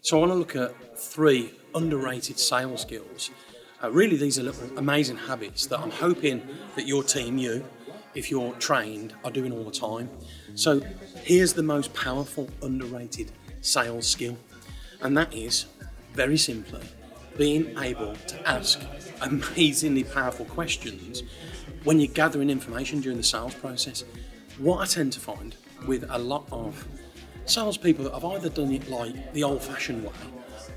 So I want to look at 3 underrated sales skills. Really, these are little amazing habits that I'm hoping that your team, if you're trained, are doing all the time. So here's the most powerful underrated sales skill, and that is, very simply, being able to ask amazingly powerful questions when you're gathering information during the sales process. What I tend to find with a lot of salespeople that have either done it like the old-fashioned way,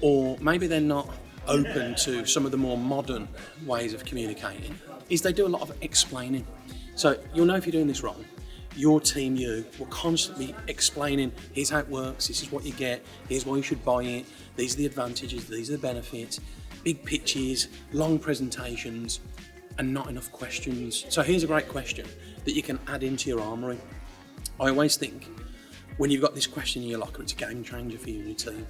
or maybe they're not open to some of the more modern ways of communicating, is they do a lot of explaining. So you'll know if you're doing this wrong. Your team, will constantly explaining, here's how it works, this is what you get, here's why you should buy it, these are the advantages, these are the benefits, big pitches, long presentations, and not enough questions. So here's a great question that you can add into your armoury. I always think when you've got this question in your locker, it's a game changer for you and your team.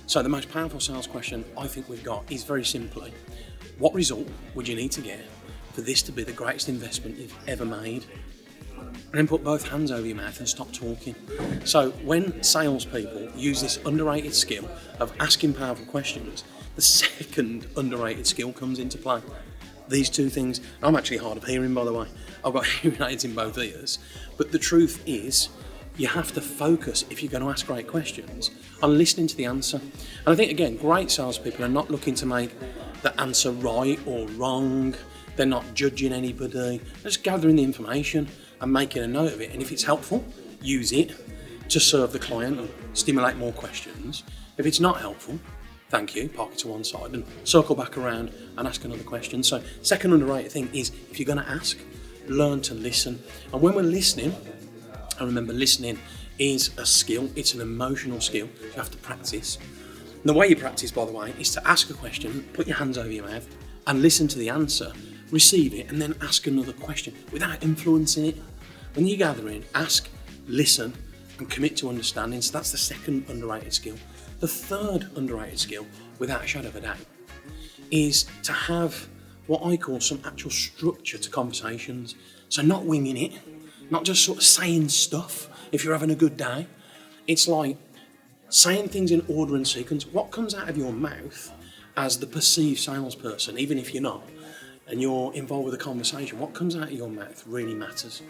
So the most powerful sales question I think we've got is very simply, what result would you need to get for this to be the greatest investment you've ever made? And then put both hands over your mouth and stop talking. So when salespeople use this underrated skill of asking powerful questions, the second underrated skill comes into play. These 2 things, I'm actually hard of hearing, by the way. I've got hearing aids in both ears. But the truth is, you have to focus, if you're going to ask great questions, on listening to the answer. And I think, again, great salespeople are not looking to make the answer right or wrong. They're not judging anybody. They're just gathering the information and making a note of it. And if it's helpful, use it to serve the client and stimulate more questions. If it's not helpful, thank you, park it to one side and circle back around and ask another question. So second underrated thing is, if you're going to ask, learn to listen. And when we're listening, and remember, listening is a skill, it's an emotional skill you have to practice. And the way you practice, by the way, is to ask a question, put your hands over your mouth and listen to the answer, receive it, and then ask another question without influencing it. When you're gathering, ask, listen, and commit to understanding. So that's the second underrated skill. The third underrated skill, without a shadow of a doubt, is to have what I call some actual structure to conversations. So not winging it, not just sort of saying stuff if you're having a good day. It's like saying things in order and sequence. What comes out of your mouth as the perceived salesperson, even if you're not, and you're involved with the conversation, what comes out of your mouth really matters.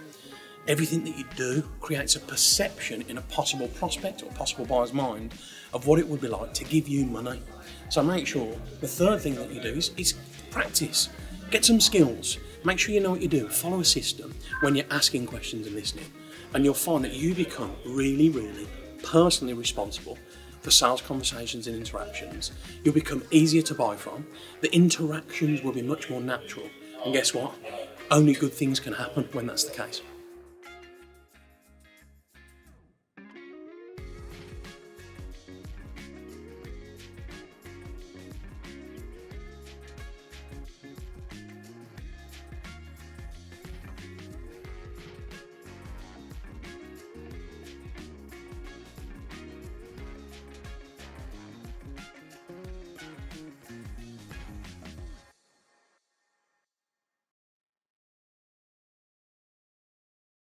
Everything that you do creates a perception in a possible prospect or possible buyer's mind of what it would be like to give you money. So make sure the third thing that you do is practice. Get some skills. Make sure you know what you do. Follow a system when you're asking questions and listening. And you'll find that you become really, really personally responsible for sales conversations and interactions. You'll become easier to buy from. The interactions will be much more natural. And guess what? Only good things can happen when that's the case.